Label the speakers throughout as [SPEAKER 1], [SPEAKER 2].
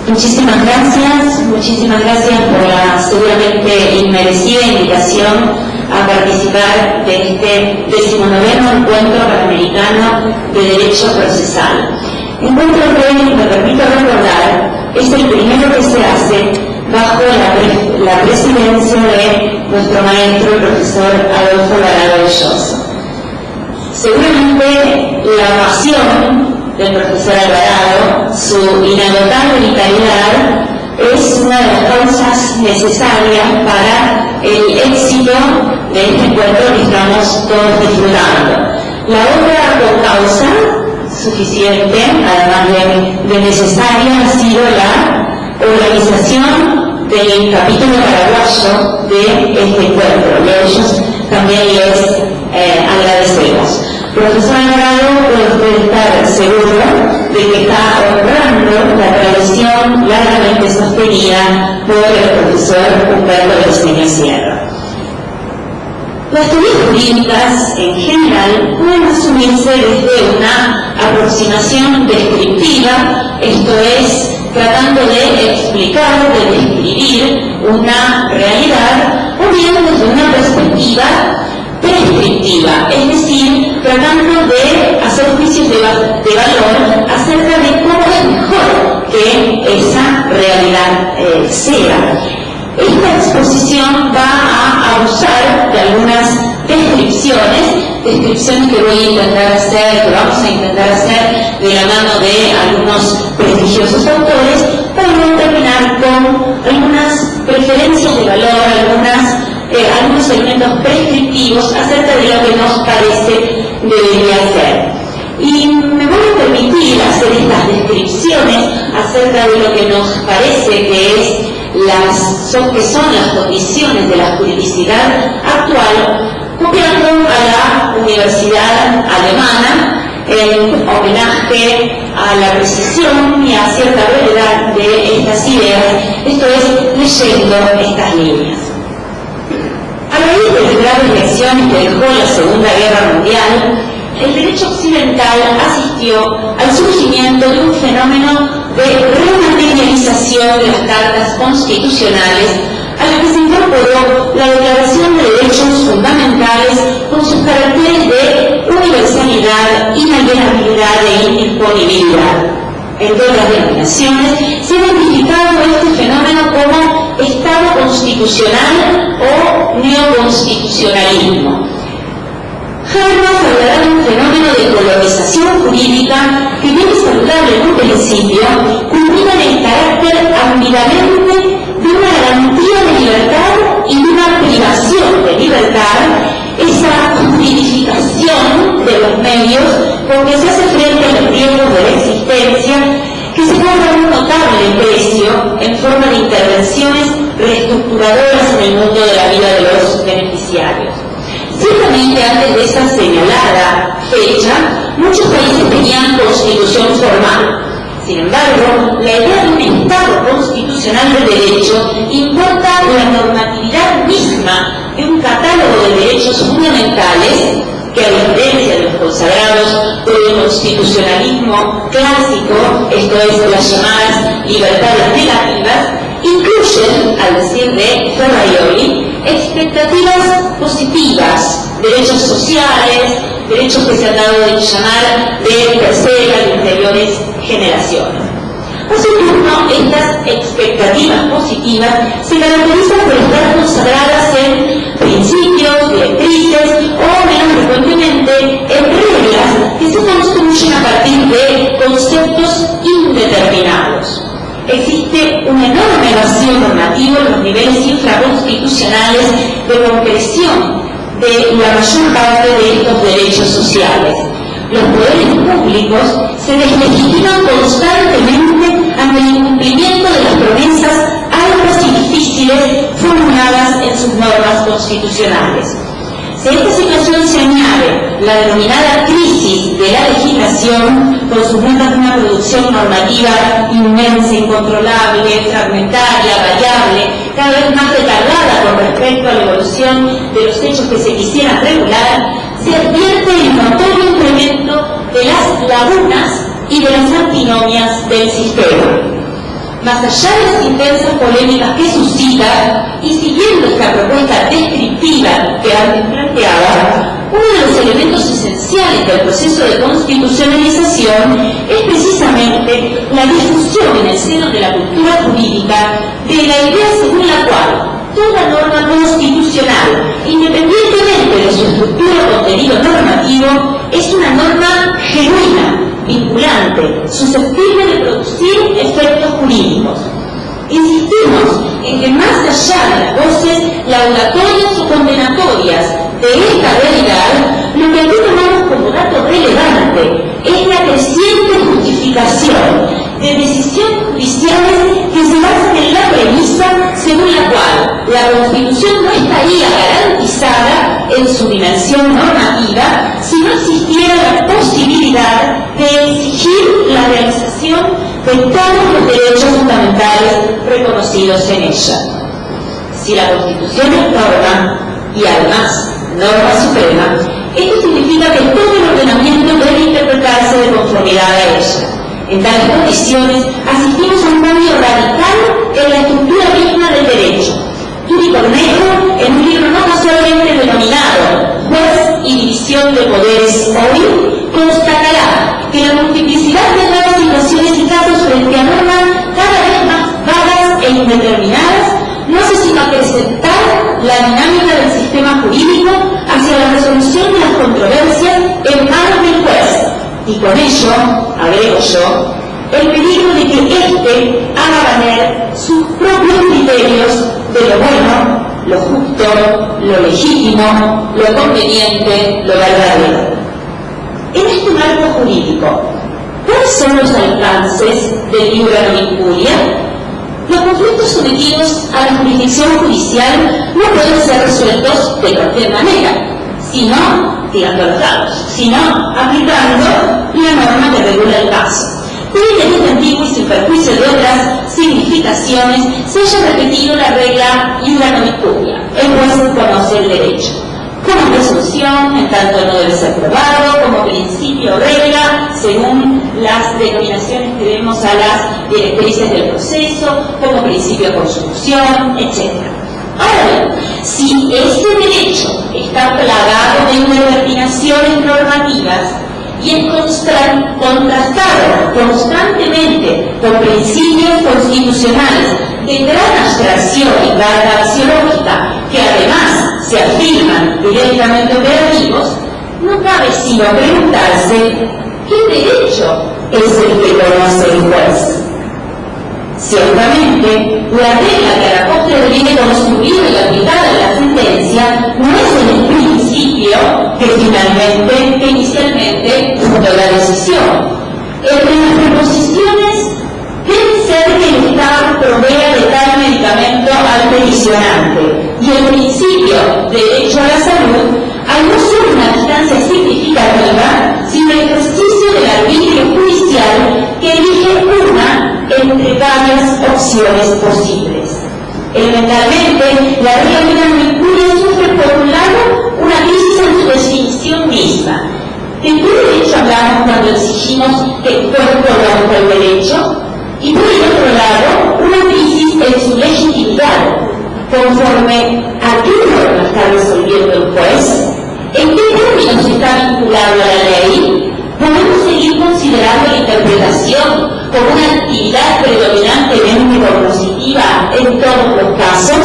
[SPEAKER 1] Muchísimas gracias por la seguramente inmerecida invitación a participar de este 19º Encuentro Panamericano de Derecho Procesal. Encuentro que, me permito recordar, es el primero que se hace bajo la presidencia de nuestro maestro, el profesor Adolfo Alvarado Belloso. Seguramente la pasión del profesor Alvarado, su inagotable vitalidad, es una de las causas necesarias para el éxito de este encuentro que estamos todos disfrutando. La otra causa suficiente, además de necesaria, ha sido la organización del capítulo paraguayo de este encuentro. Y a ellos también les agradecemos. Profesor Alvarado, puede usted estar seguro de que está honrando la tradición largamente sostenida por el profesor Humberto Briceño Sierra. Las teorías jurídicas en general pueden asumirse desde una aproximación descriptiva, esto es, tratando de explicar, de describir una realidad, o bien desde una perspectiva prescriptiva, es decir, tratando de hacer juicios de valor acerca de cómo es mejor que esa realidad sea. Esta exposición va a abusar de algunas descripciones que voy a intentar hacer, que vamos a intentar hacer de la mano de algunos prestigiosos autores, para terminar con algunas preferencias de valor, algunos elementos prescriptivos acerca de lo que nos parece debería ser. Y me voy a permitir hacer estas descripciones acerca de lo que nos parece que son las condiciones de la juridicidad actual, copiando a la Universidad Alemana en homenaje a la precisión y a cierta brevedad de estas ideas, esto es, leyendo estas líneas. A raíz de las graves lecciones que dejó la Segunda Guerra Mundial, el derecho occidental asistió al surgimiento de un fenómeno de rematerialización de las cartas constitucionales, a la que se incorporó la Declaración de Derechos Fundamentales con sus caracteres de universalidad, inalienabilidad e indisponibilidad. Entre otras denominaciones, se ha identificado este fenómeno como Estado constitucional o neoconstitucionalismo. Habermas hablará de un fenómeno de colonización jurídica que, bien saludable en un principio, culmina en el carácter ambivalente de una garantía de libertad y de una privación de libertad, esa juridificación de los medios con que se hace frente a los riesgos de la existencia, que se cobra un notable precio en forma de intervenciones reestructuradoras en el mundo de la vida de los beneficiarios. Ciertamente, antes de esa señalada fecha, muchos países tenían constitución formal. Sin embargo, la idea de un Estado constitucional de derecho importa la normatividad misma de un catálogo de derechos fundamentales que, a diferencia de los consagrados por el constitucionalismo clásico, esto es, las llamadas libertades negativas, incluyen, al decir de Ferraioli, expectativas positivas, derechos sociales, derechos que se han dado de llamar de terceras y anteriores generaciones. A su turno, estas expectativas positivas se caracterizan por estar consagradas en principios, directrices o, menos frecuentemente, en reglas que se construyen a partir de conceptos indeterminados. Existe una enorme vacío normativo en los niveles infraconstitucionales de concreción de la mayor parte de estos derechos sociales. Los poderes públicos se deslegitiman constantemente ante el incumplimiento de las promesas altas y difíciles formuladas en sus normas constitucionales. Si a esta situación se añade la denominada crisis de la legislación, con sus metas de una producción normativa inmensa, incontrolable, fragmentaria, variable, cada vez más retardada con respecto a la evolución de los hechos que se quisieran regular, se advierte el notorio incremento de las lagunas y de las antinomias del sistema. Más allá de las intensas polémicas que suscita, y siguiendo esta propuesta descriptiva que antes planteaba, uno de los elementos esenciales del proceso de constitucionalización es precisamente la difusión en el seno de la cultura jurídica de la idea según la cual toda norma constitucional, independientemente de su estructura o contenido normativo, es una norma genuina, vinculante, susceptible de producir efectos jurídicos. Insistimos en que más allá de las voces laudatorias o condenatorias de esta realidad, lo que aquí tomamos como dato relevante es la creciente justificación de decisiones judiciales que se basan en la premisa según la cual la Constitución no estaría garantizada en su dimensión normativa si no existiera la posibilidad de exigir la realización de todos los derechos fundamentales reconocidos en ella. Si la Constitución es norma, y además norma suprema, esto significa que todo el ordenamiento debe interpretarse de conformidad a ella. En tales condiciones, asistimos a un cambio radical en la estructura misma del derecho. Turi Cornejo, en un libro no casualmente denominado Juez y División de Poderes Hoy, constatará que la multiplicidad de nuevas situaciones y casos frente a normas cada vez más vagas e indeterminadas no hace sino acrecentar la dinámica del sistema jurídico hacia la resolución de las controversias en manos del juez, y con ello, agrego yo, el peligro de que éste haga valer sus propios criterios de lo bueno, lo justo, lo legítimo, lo conveniente, lo verdadero. En este marco jurídico, ¿cuáles son los alcances del libre non incuria? Los conflictos sometidos a la jurisdicción judicial no pueden ser resueltos de cualquier manera, sino tirando los dados, sino aplicando la norma que regula el caso. Puede que en este antiguo y sin perjuicio de otras significaciones se haya repetido la regla libre non incuria. El juez conoce el derecho. Como presunción, en tanto no debe ser probado, como principio o regla, según las denominaciones que vemos a las directrices del proceso, como principio de constitución, etc. Ahora bien, si este derecho está plagado de determinaciones normativas y es contrastado constantemente por principios constitucionales de gran abstracción y carga axiológica, que además se afirman directamente operativos, no cabe sino preguntarse ¿qué derecho es el que conoce el juez? Ciertamente, la regla que a la postre viene construida y aplicada en la sentencia no es el principio que inicialmente fundó la decisión. Entre las preposiciones debe ser que el Estado provea de tal medicamento al peticionante, y el principio de derecho a la salud hay no solo una distancia significativa, sino el ejercicio del arbitrio judicial que elige una entre varias opciones posibles. Elementalmente, la regla libre non incuria sufre por un lado una crisis en su definición misma. ¿De qué derecho hablamos cuando exigimos que el cuerpo conozca el derecho? Y por el otro lado, una crisis en su legitimidad, conforme a qué norma está resolviendo el juez, en qué términos está vinculado a la ley. ¿Podemos seguir considerando la interpretación como una actividad predominantemente cognoscitiva en todos los casos?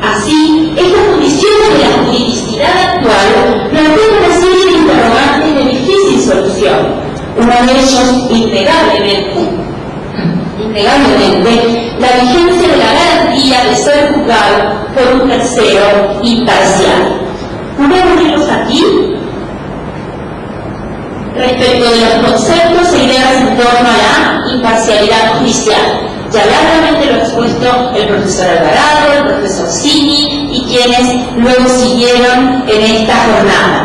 [SPEAKER 1] Así, estas condiciones de la juridicidad actual plantean una serie de interrogantes de difícil solución. Uno de ellos, innegablemente, la vigencia de la garantía de ser juzgado por un tercero imparcial. ¿Podemos verlos aquí? Respecto de los conceptos e ideas en torno a la imparcialidad judicial. Ya largamente lo ha expuesto el profesor Alvarado, el profesor Sini y quienes luego siguieron en esta jornada.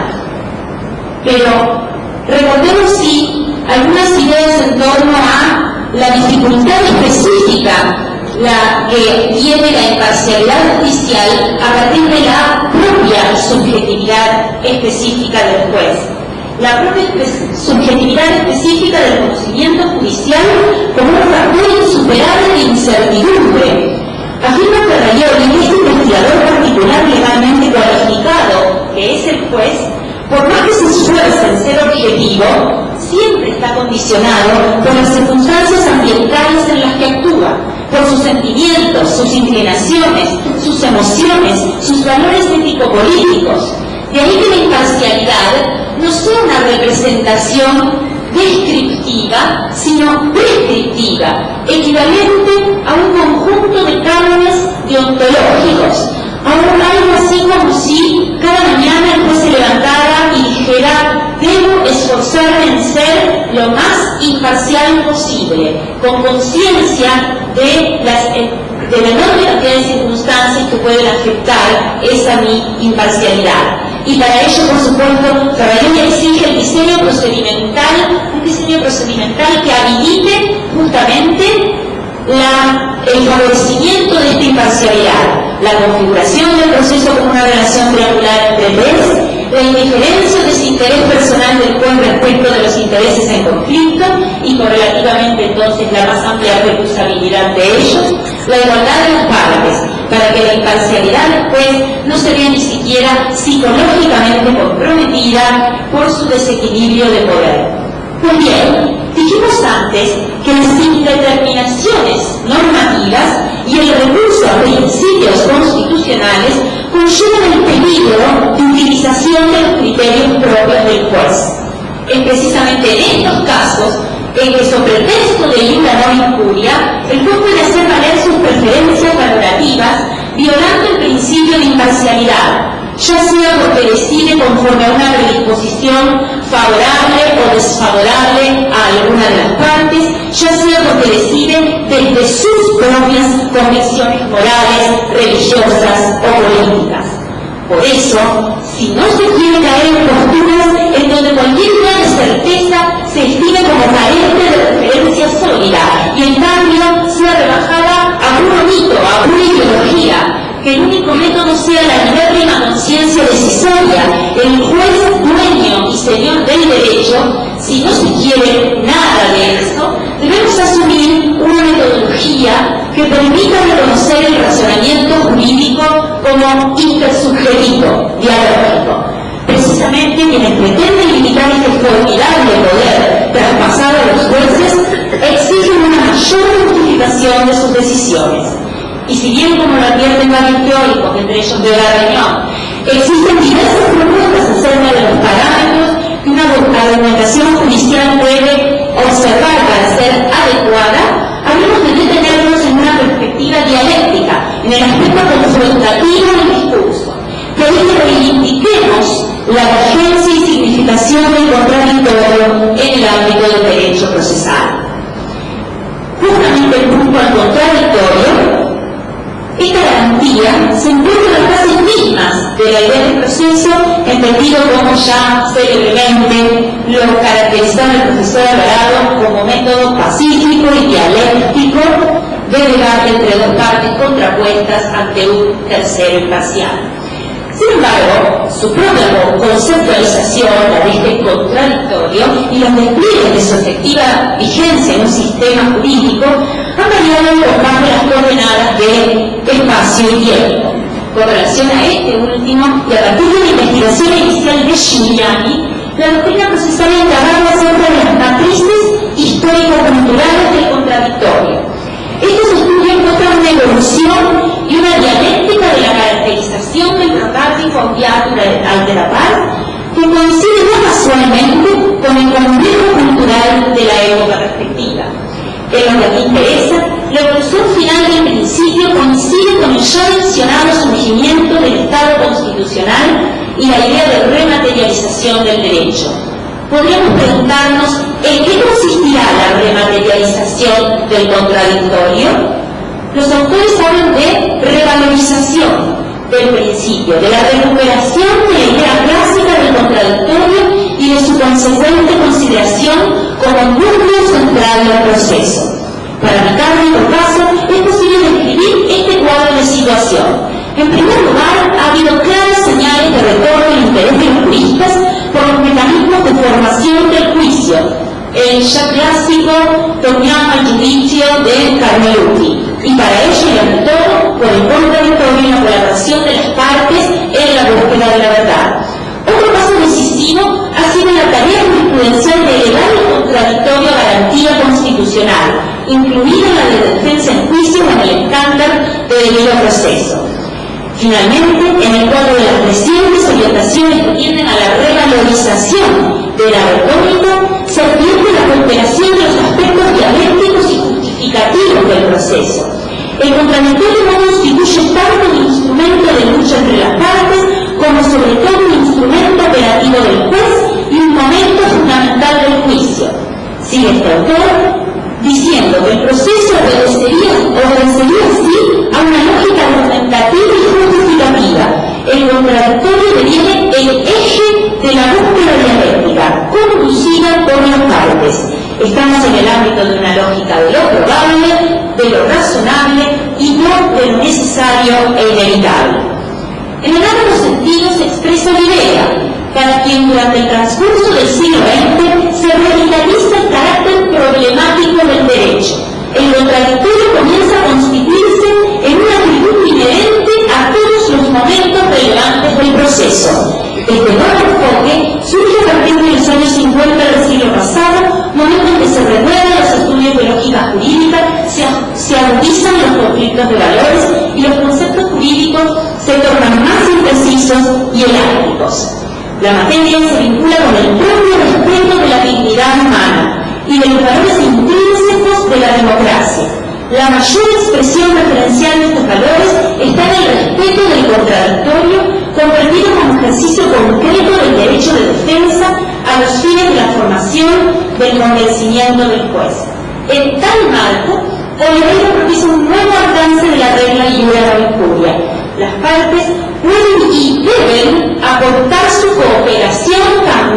[SPEAKER 1] Pero recordemos sí algunas ideas en torno a la dificultad específica la que tiene la imparcialidad judicial a partir de la propia subjetividad específica del juez. La propia subjetividad específica del conocimiento judicial como un factor insuperable incertidumbre. Afirma Ferraioli, este investigador particular legalmente cualificado, que es el juez, por más que se esfuerce en ser objetivo, siempre está condicionado por las circunstancias ambientales en las que actúa, por sus sentimientos, sus inclinaciones, sus emociones, sus valores ético-políticos. De ahí que la imparcialidad no sea una representación descriptiva, sino prescriptiva, equivalente a un conjunto de cánones deontológicos, algo así como si cada mañana el juez se levantara y dijera: debo esforzarme en ser lo más imparcial posible, con conciencia de la enorme cantidad de circunstancias que pueden afectar esa mi imparcialidad. Y para ello, por supuesto, Ferraioli exige un diseño procedimental que habilite justamente el favorecimiento de esta imparcialidad, la configuración del proceso como una relación triangular entre tres, la indiferencia o desinterés personal del juez respecto de los intereses en conflicto y correlativamente entonces la más amplia recusabilidad de ellos, la igualdad de las partes, para que la imparcialidad del juez no se vea ni siquiera psicológicamente comprometida por su desequilibrio de poder. Pues bien, dijimos antes que las indeterminaciones normativas y el recurso a principios constitucionales conllevan el peligro de utilización de los criterios propios del juez. Es precisamente en estos casos en que, sobre pretexto de iura non incuria, el juez puede hacer valer sus preferencias valorativas violando el principio de imparcialidad, ya sea porque decide conforme a una predisposición favorable o desfavorable a alguna de las partes, ya sea porque decide desde sus propias convicciones morales, religiosas o políticas. Por eso, si no se quiere caer en posturas en donde cualquier idea de certeza se estime como carente de referencia sólida y en cambio sea rebajada a puro mito, a pura ideología, que el único método sea la libérrima conciencia decisoria, el juez dueño y señor del derecho, si no se quiere nada de eso, debemos asumir una metodología que permita reconocer el razonamiento jurídico como intersubjetivo, dialógico. Precisamente quienes pretenden limitar este formidable poder traspasado a los jueces exigen una mayor justificación de sus decisiones. Y si bien, como lo advierten varios teóricos, entre ellos de Garañón, existen diversas propuestas acerca de los parámetros que una argumentación judicial debe observar para ser adecuada, habremos de detenernos en una perspectiva dialéctica, en el aspecto confrontativo del discurso, que es que reivindiquemos la vigencia y significación del contradictorio en el ámbito del derecho procesal. Justamente el punto al contradictorio, esta garantía se encuentra en las bases mismas de la idea del proceso, entendido como ya célebremente lo caracterizaba el profesor Alvarado como método pacífico y dialéctico de debate entre dos partes contrapuestas ante un tercero imparcial. Sin embargo, su propia conceptualización, la de este contradictorio y los despliegues de su efectiva vigencia en un sistema jurídico han variado en compás de las coordenadas de espacio y tiempo. Con relación a este último, y a partir de la investigación inicial de Giuliani, la doctrina procesal indagaba acerca de las matrices histórico-culturales del contradictorio. Estos estudios muestran una evolución y una dialéctica de la caracterización del protártico al de la paz que coincide no casualmente con el contexto cultural de la época respectiva. En lo que aquí interesa, la evolución final del principio coincide con el ya mencionado surgimiento del Estado constitucional y la idea de rematerialización del derecho. Podríamos preguntarnos en qué consistirá la rematerialización del contradictorio. Los autores hablan de revalorización del principio, de la recuperación de la idea clásica del contradictorio y de su consecuente consideración como núcleo central del proceso. Para evitar nuestro caso, es posible describir este cuadro de situación. En primer lugar, ha habido claras señales de retorno al interés de los juristas por los mecanismos de formación del juicio, el ya clásico torniamo al giudizio de Carnelucci. y para ello y ante todo por el contradictorio y la colaboración de las partes en la búsqueda de la verdad. Otro paso decisivo ha sido la tarea jurisprudencial de elevar el contradictorio a garantía constitucional, incluida la de defensa en juicio en el estándar de debido proceso. Finalmente, en el cuadro de las crecientes orientaciones que tienden a la revalorización de la retórica, se advierte la cooperación de los aspectos dialécticos y justificativos del proceso. El contradictorio no constituye tanto un instrumento de lucha entre las partes, como sobre todo un instrumento operativo del juez y un momento fundamental del juicio. Sigue este autor diciendo que el proceso obedecería así a una lógica argumentativa y justificativa. El contradictorio deviene el eje de la búsqueda dialéctica, conducida por las partes. Estamos en el ámbito de una lógica de lo probable, de lo razonable y no de lo necesario e inevitable. En el otro sentido se expresa la idea, para quien durante el transcurso del siglo XX se revitaliza el carácter problemático del derecho. El contradictorio comienza a constituirse en una actitud inherente a todos los momentos relevantes del proceso. Este nuevo enfoque surge a partir de los años 50 del siglo pasado, momento en que se renuevan los estudios de lógica jurídica, se agudizan los conflictos de valores y los conceptos jurídicos se tornan más imprecisos y elásticos. La materia se vincula con el propio respeto de la dignidad humana y de los valores intrínsecos de la democracia. La mayor expresión referencial de estos valores está en el respeto del contradictorio, comprendido como ejercicio concreto del derecho de defensa a los fines de la formación del convencimiento del juez. En tal marco, Oliveira propicia un nuevo alcance de la regla iura injuria. Las partes pueden y